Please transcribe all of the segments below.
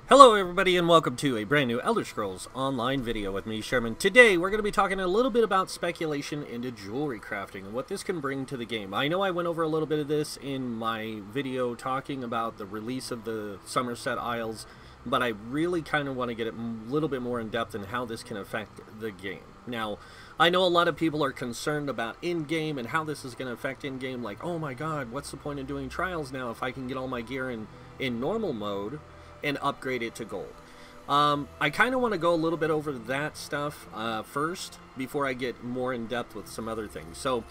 Hello everybody and welcome to a brand new Elder Scrolls Online video with me, Sherman. Today we're going to be talking a little bit about speculation into jewelry crafting and what this can bring to the game. I know I went over a little bit of this in my video talking about the release of the Somerset Isles, but I really kind of want to get it a little bit more in depth in how this can affect the game. Now, I know a lot of people are concerned about in-game and how this is going to affect in-game, like, oh my god, what's the point of doing trials now if I can get all my gear in normal mode and upgrade it to gold. I kind of want to go a little bit over that stuff first before I get more in depth with some other things. So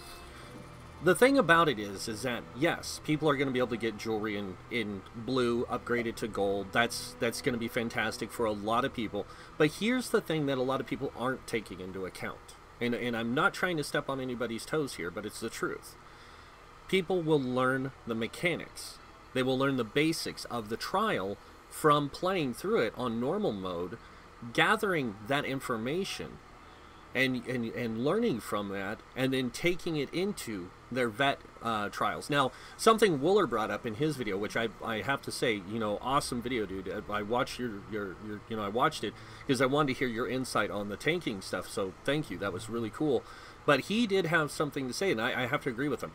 the thing about it is that yes, people are going to be able to get jewelry in blue upgraded to gold. That's going to be fantastic for a lot of people. But here's the thing that a lot of people aren't taking into account. And I'm not trying to step on anybody's toes here, but it's the truth. People will learn the mechanics. They will learn the basics of the trial from playing through it on normal mode, gathering that information and learning from that, and then taking it into their vet trials. Now, something Wooler brought up in his video, which I have to say, you know, awesome video, dude. I watched your you know, I watched it because I wanted to hear your insight on the tanking stuff, so thank you. That was really cool. But he did have something to say, and I have to agree with him.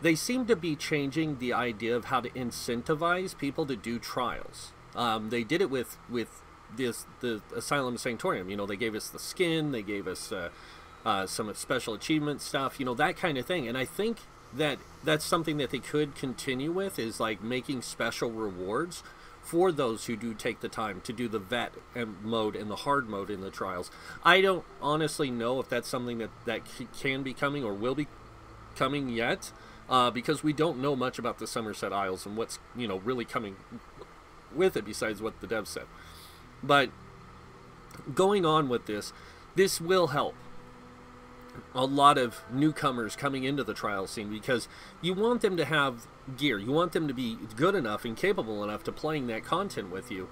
They seem to be changing the idea of how to incentivize people to do trials. They did it with the Asylum Sanctorium. You know, they gave us the skin, they gave us some special achievement stuff, you know, that kind of thing. And I think that that's something that they could continue with, is like making special rewards for those who do take the time to do the vet mode and the hard mode in the trials. I don't honestly know if that's something that can be coming or will be coming yet, because we don't know much about the Somerset Isles and what's, you know, really coming with it besides what the dev said. But going on with this will help a lot of newcomers coming into the trial scene, because you want them to have gear. You want them to be good enough and capable enough to playing that content with you,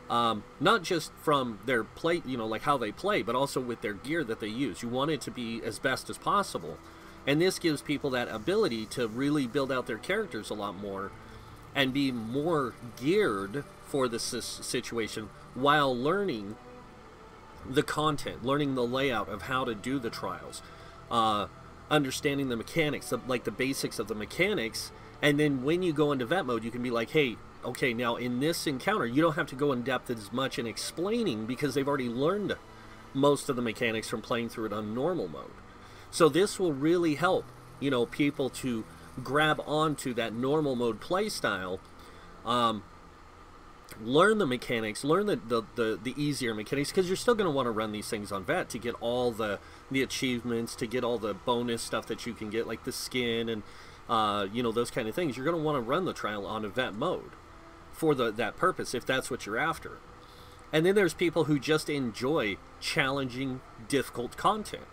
not just from their play, you know, like how they play, but also with their gear that they use. You want it to be as best as possible, and this gives people that ability to really build out their characters a lot more and be more geared for the situation while learning the content, learning the layout of how to do the trials, understanding the mechanics, like the basics of the mechanics. And then when you go into vet mode, you can be like, hey, okay, now in this encounter, you don't have to go in depth as much in explaining because they've already learned most of the mechanics from playing through it on normal mode. So this will really help, you know, people to grab onto that normal mode play style, learn the mechanics, learn the easier mechanics, because you're still going to want to run these things on vet to get all the achievements, to get all the bonus stuff that you can get, like the skin and you know, those kind of things. You're going to want to run the trial on a vet mode for that purpose, if that's what you're after. And then there's people who just enjoy challenging, difficult content.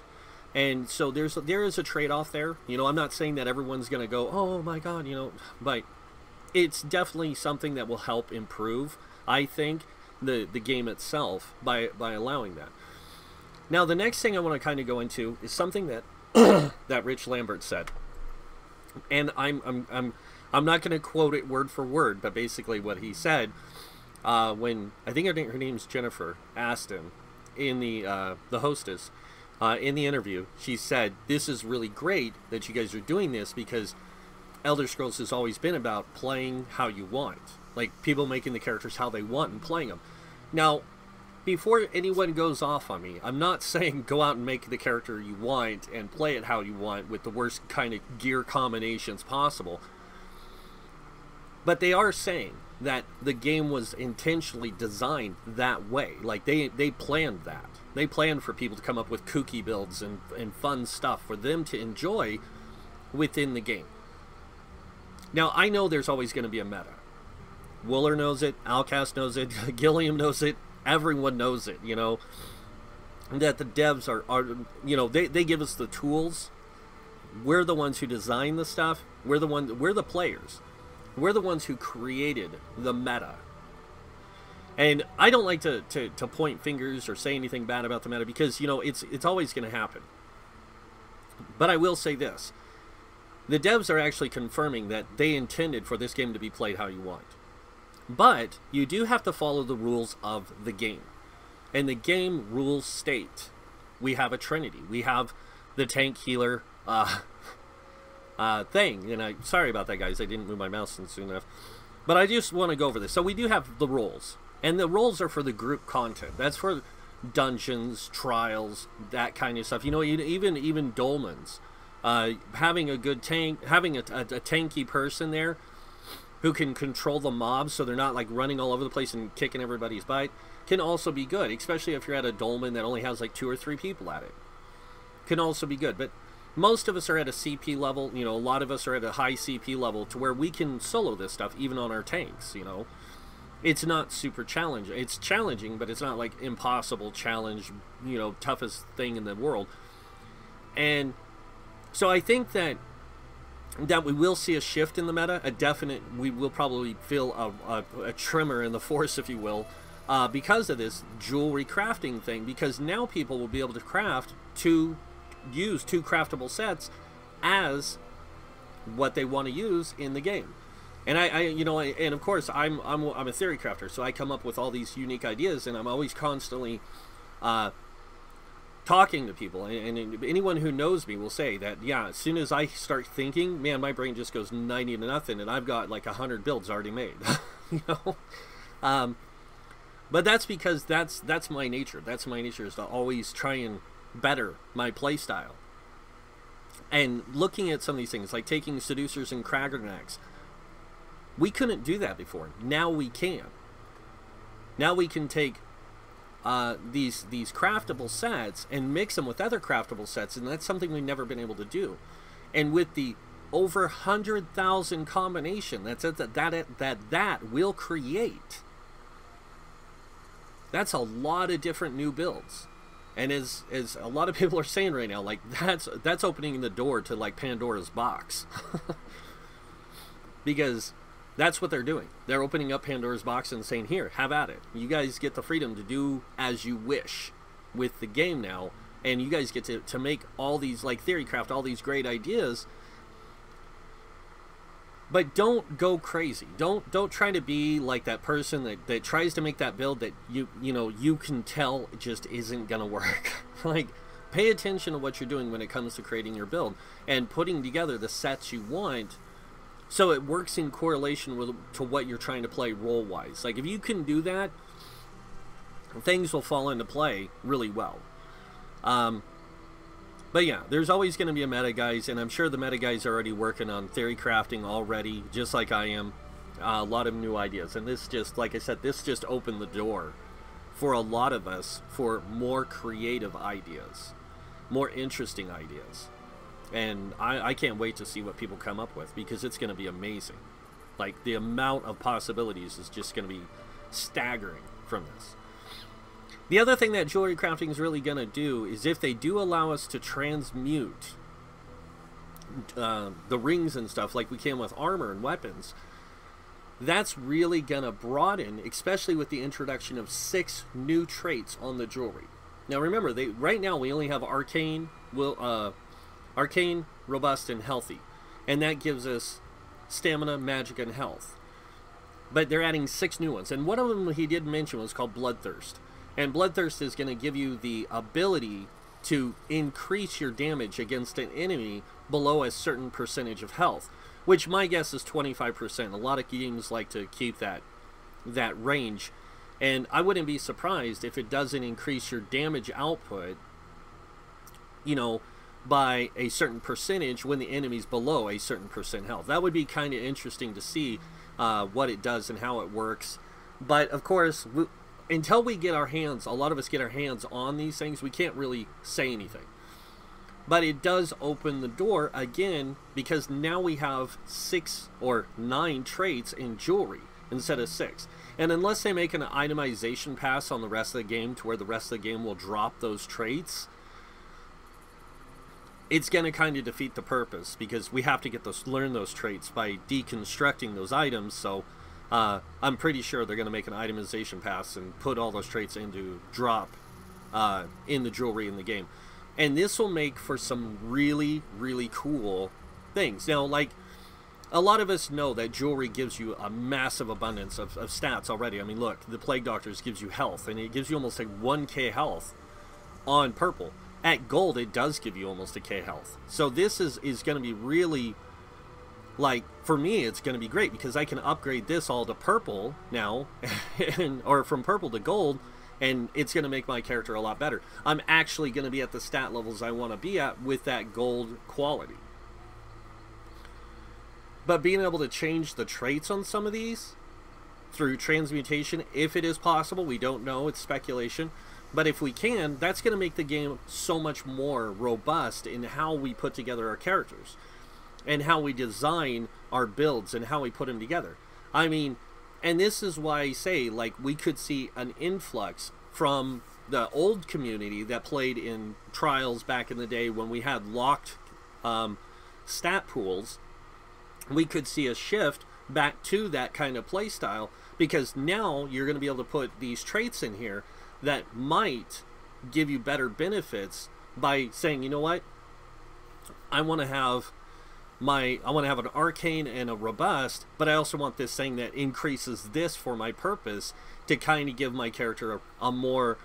And so there is a trade-off there. You know, I'm not saying that everyone's going to go, oh my god, you know, but it's definitely something that will help improve, I think, the game itself by allowing that. Now, the next thing I want to kind of go into is something that that Rich Lambert said. And I'm not going to quote it word for word, but basically what he said when, I think her name's Jennifer, asked him in the hostess, in the interview, she said, this is really great that you guys are doing this, because Elder Scrolls has always been about playing how you want. Like, people making the characters how they want and playing them. Now, before anyone goes off on me, I'm not saying go out and make the character you want and play it how you want with the worst kind of gear combinations possible. But they are saying that the game was intentionally designed that way. Like, they planned that. They planned for people to come up with kooky builds and fun stuff for them to enjoy within the game. Now, I know there's always going to be a meta. Wooler knows it, Alcast knows it, Gilliam knows it, everyone knows it, you know. That the devs are you know, they give us the tools. We're the ones who design the stuff. We're the players. We're the ones who created the meta. And I don't like to point fingers or say anything bad about the meta, because, you know, it's always going to happen. But I will say this. The devs are actually confirming that they intended for this game to be played how you want. But you do have to follow the rules of the game. And the game rules state we have a trinity. We have the tank healer thing. And sorry about that, guys. I didn't move my mouse soon enough. But I just want to go over this. So we do have the roles. And the roles are for the group content. That's for dungeons, trials, that kind of stuff. You know, even dolmens. Having a good tank, having a tanky person there who can control the mobs so they're not like running all over the place and kicking everybody's butt, can also be good, especially if you're at a dolmen that only has like 2 or 3 people at it. Can also be good. But most of us are at a CP level, you know, a lot of us are at a high CP level to where we can solo this stuff even on our tanks, you know. It's not super challenging. It's challenging, but it's not like impossible challenge, you know, toughest thing in the world. And so I think that we will see a shift in the meta, we will probably feel a tremor in the force, if you will, because of this jewelry crafting thing, because now people will be able to use 2 craftable sets as what they want to use in the game. And and of course I'm a theory crafter, so I come up with all these unique ideas, and I'm always constantly talking to people, and anyone who knows me will say that, yeah, as soon as I start thinking, man, my brain just goes 90 to nothing, and I've got like 100 builds already made. You know, but that's because that's my nature. That's my nature, is to always try and better my play style. And looking at some of these things, like taking seducers and cragernacks, we couldn't do that before. Now we can. Now we can take these craftable sets and mix them with other craftable sets, and that's something we've never been able to do. And with the over 100,000 combination that will create, that's a lot of different new builds. And as a lot of people are saying right now, like that's opening the door to like Pandora's box. Because that's what they're doing. They're opening up Pandora's box and saying, here, have at it. You guys get the freedom to do as you wish with the game now. And you guys get to make all these, like, theorycraft, all these great ideas. But don't go crazy. Don't try to be like that person that tries to make that build that you can tell just isn't going to work. Like, pay attention to what you're doing when it comes to creating your build and putting together the sets you want, so it works in correlation to what you're trying to play role-wise. Like, if you can do that, things will fall into play really well. But yeah, there's always going to be a meta, guys, and I'm sure the meta guys are already working on theory crafting already, just like I am. A lot of new ideas. And this just, like I said, this just opened the door for a lot of us for more creative ideas, more interesting ideas. And I can't wait to see what people come up with, because it's going to be amazing. Like, the amount of possibilities is just going to be staggering from this. The other thing that jewelry crafting is really going to do is, if they do allow us to transmute the rings and stuff like we can with armor and weapons, that's really going to broaden, especially with the introduction of 6 new traits on the jewelry. Now remember, right now we only have arcane, arcane, robust, and healthy. And that gives us stamina, magic, and health. But they're adding 6 new ones. And one of them he did mention was called Bloodthirst. And Bloodthirst is going to give you the ability to increase your damage against an enemy below a certain percentage of health, which my guess is 25%. A lot of games like to keep that range. And I wouldn't be surprised if it doesn't increase your damage output, you know, by a certain percentage when the enemy's below a certain % health. That would be kind of interesting to see what it does and how it works. But of course, until we get our hands, a lot of us get our hands on these things, we can't really say anything. But it does open the door again, because now we have 6 or 9 traits in jewelry instead of 6. And unless they make an itemization pass on the rest of the game to where the rest of the game will drop those traits, it's going to kind of defeat the purpose, because we have to learn those traits by deconstructing those items. So I'm pretty sure they're going to make an itemization pass and put all those traits into drop in the jewelry in the game. And this will make for some really, really cool things. Now, like, a lot of us know that jewelry gives you a massive abundance of stats already. I mean, look, the Plague Doctors gives you health, and it gives you almost like 1k health on purple. At gold, it does give you almost a k health. So this is going to be really, like, for me, it's going to be great because I can upgrade this all to purple now, or from purple to gold, and it's going to make my character a lot better. I'm actually going to be at the stat levels I want to be at with that gold quality. But being able to change the traits on some of these through transmutation, if it is possible, we don't know, it's speculation. But if we can, that's going to make the game so much more robust in how we put together our characters and how we design our builds and how we put them together. I mean, and this is why I say, like, we could see an influx from the old community that played in Trials back in the day when we had locked stat pools. We could see a shift back to that kind of play style, because now you're going to be able to put these traits in here that might give you better benefits by saying, you know what, I want to have an arcane and a robust, but I also want this thing that increases this for my purpose to kind of give my character a more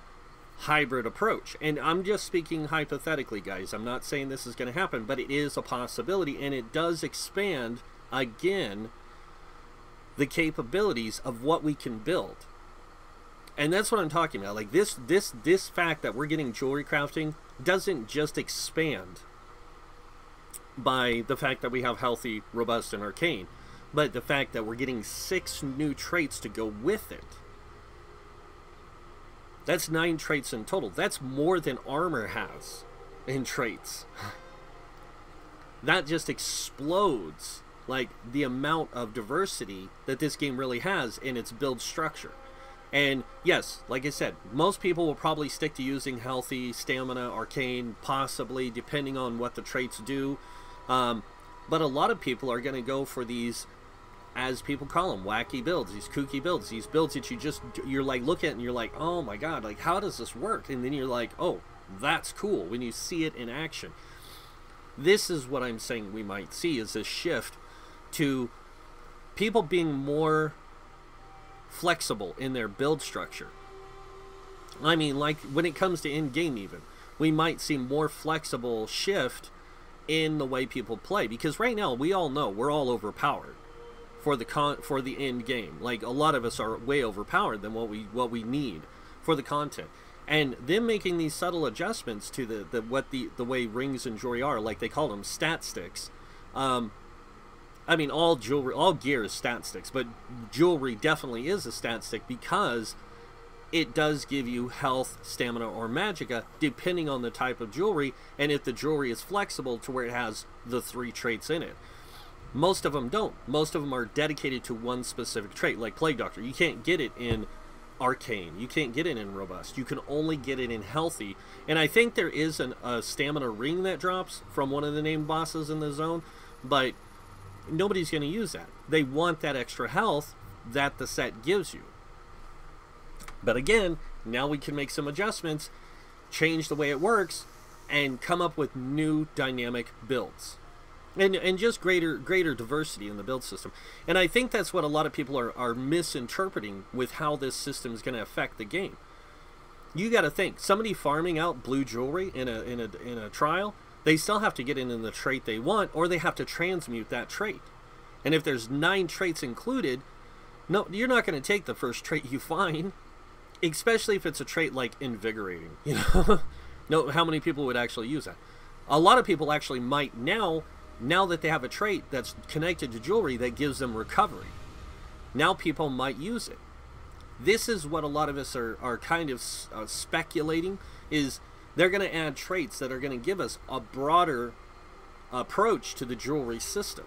hybrid approach. And I'm just speaking hypothetically, guys. I'm not saying this is going to happen, but it is a possibility, and it does expand again the capabilities of what we can build. And that's what I'm talking about. Like, this fact that we're getting jewelry crafting doesn't just expand by the fact that we have healthy, robust, and arcane, but the fact that we're getting 6 new traits to go with it. That's 9 traits in total. That's more than armor has in traits. That just explodes, like, the amount of diversity that this game really has in its build structure. And yes, like I said, most people will probably stick to using healthy, stamina, arcane, possibly, depending on what the traits do. But a lot of people are going to go for these, as people call them, wacky builds, these kooky builds, these builds that you're like, look at and you're like, oh my god, like, how does this work? And then you're like, oh, that's cool when you see it in action. This is what I'm saying we might see, is a shift to people being more flexible in their build structure. I mean, like, when it comes to in-game even, we might see more flexible shift in the way people play, because right now we all know we're all overpowered for the end game. Like, a lot of us are way overpowered than what we need for the content. And them making these subtle adjustments to the way rings and jewelry are, like they call them stat sticks. I mean, all gear is stat sticks, but jewelry definitely is a stat stick because it does give you health, stamina, or magicka depending on the type of jewelry, and if the jewelry is flexible to where it has the 3 traits in it. Most of them don't. Most of them are dedicated to one specific trait, like Plague Doctor. You can't get it in arcane. You can't get it in robust. You can only get it in healthy. And I think there is a stamina ring that drops from one of the named bosses in the zone, but nobody's going to use that. They want that extra health that the set gives you. But again, now we can make some adjustments, change the way it works, and come up with new dynamic builds. And just greater diversity in the build system. And I think that's what a lot of people are misinterpreting with how this system is going to affect the game. You got to think, somebody farming out blue jewelry in a trial, they still have to get in the trait they want, or they have to transmute that trait. And if there's 9 traits included, no, you're not going to take the first trait you find, especially if it's a trait like invigorating. You know, no, how many people would actually use that? A lot of people actually might now that they have a trait that's connected to jewelry that gives them recovery. Now people might use it. This is what a lot of us are kind of speculating, is they're going to add traits that are going to give us a broader approach to the jewelry system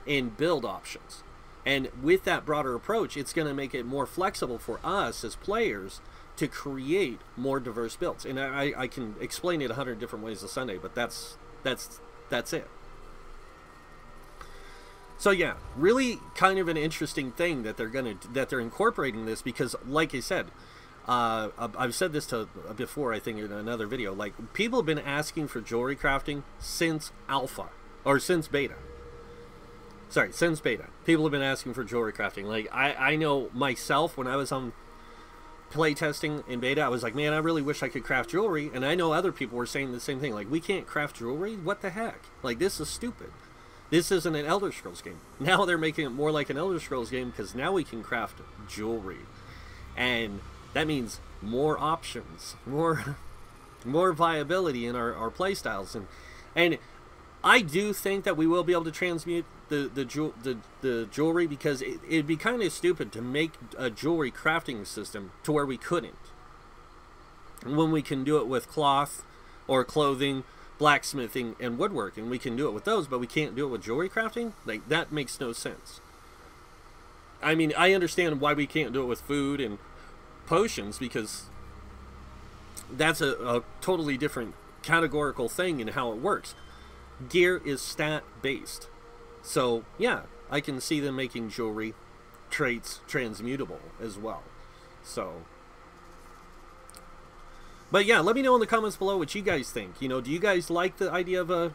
in build options. And with that broader approach, it's going to make it more flexible for us as players to create more diverse builds. And I can explain it 100 different ways a Sunday, but that's it. So yeah, really kind of an interesting thing that they're incorporating this, because like I said, I've said this before, I think in another video, like, people have been asking for jewelry crafting since alpha, or since beta. sorry, since beta, people have been asking for jewelry crafting. Like, I know myself, when I was on playtesting in beta, I was like, man, I really wish I could craft jewelry. And I know other people were saying the same thing. Like, we can't craft jewelry? What the heck? Like, this is stupid. This isn't an Elder Scrolls game. Now they're making it more like an Elder Scrolls game because now we can craft jewelry. And that means more options, more viability in our play styles. And I do think that we will be able to transmute the jewelry, because it'd be kind of stupid to make a jewelry crafting system to where we couldn't, when we can do it with cloth or clothing, blacksmithing, and woodworking. We can do it with those, but we can't do it with jewelry crafting. Like, that makes no sense. I mean, I understand why we can't do it with food and potions, because that's a totally different categorical thing in how it works. Gear is stat based, so yeah, I can see them making jewelry traits transmutable as well. So, but yeah, let me know in the comments below what you guys think. You know, do you guys like the idea of a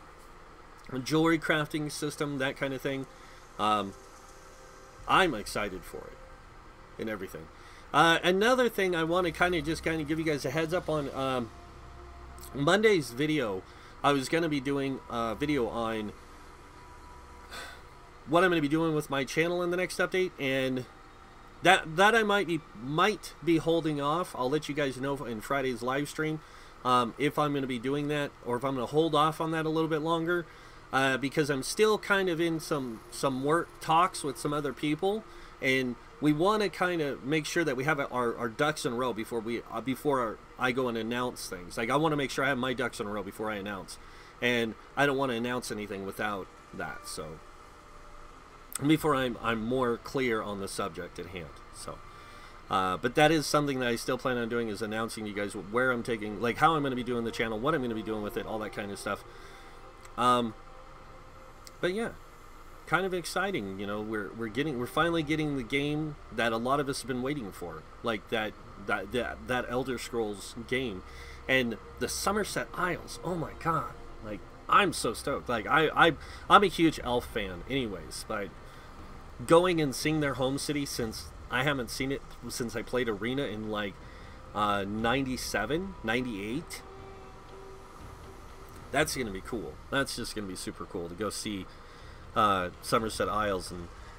jewelry crafting system, that kind of thing? I'm excited for it and everything. Another thing I want to kind of give you guys a heads up on, Monday's video, I was going to be doing a video on what I'm going to be doing with my channel in the next update, and that I might be holding off. I'll let you guys know in Friday's live stream if I'm going to be doing that, or if I'm going to hold off on that a little bit longer, because I'm still kind of in some work talks with some other people, and we want to kind of make sure that we have our ducks in a row before I go and announce things. Like, I want to make sure I have my ducks in a row before I announce, and I don't want to announce anything without that. So before I'm more clear on the subject at hand. So, but that is something that I still plan on doing, is announcing to you guys where I'm taking, like, how I'm going to be doing the channel, what I'm going to be doing with it, all that kind of stuff. But yeah, kind of exciting, you know. We're finally getting the game that a lot of us have been waiting for, like that Elder Scrolls game, and the Somerset Isles. Oh my god, like, I'm so stoked. Like, I'm a huge elf fan anyways, but going and seeing their home city, since I haven't seen it since I played Arena in like 97, 98. That's gonna be cool. That's just gonna be super cool to go see Somerset Isles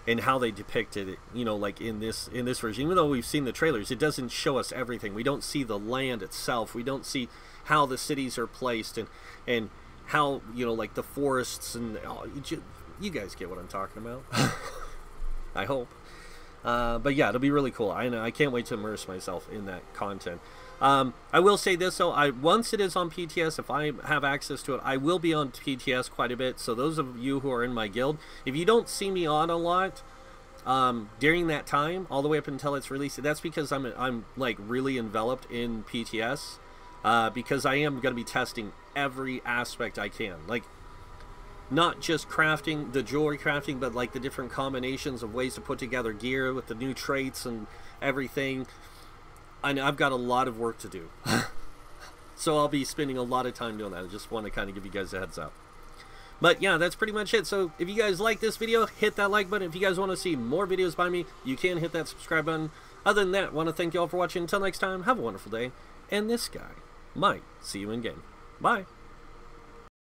and how they depicted it, you know, like in this version. Even though we've seen the trailers, it doesn't show us everything. We don't see the land itself. We don't see how the cities are placed and how, you know, like the forests and you guys get what I'm talking about. I hope. But yeah, it'll be really cool. I know, I can't wait to immerse myself in that content. I will say this though, once it is on PTS, if I have access to it, I will be on PTS quite a bit. So those of you who are in my guild, if you don't see me on a lot during that time, all the way up until it's released, that's because I'm like really enveloped in PTS, because I am going to be testing every aspect I can, like not just crafting, the jewelry crafting, but like the different combinations of ways to put together gear with the new traits and everything. I know I've got a lot of work to do. So I'll be spending a lot of time doing that. I just want to kind of give you guys a heads up. But yeah, that's pretty much it. So if you guys like this video, hit that like button. If you guys want to see more videos by me, you can hit that subscribe button. Other than that, I want to thank you all for watching. Until next time, have a wonderful day. And this guy might see you in game. Bye.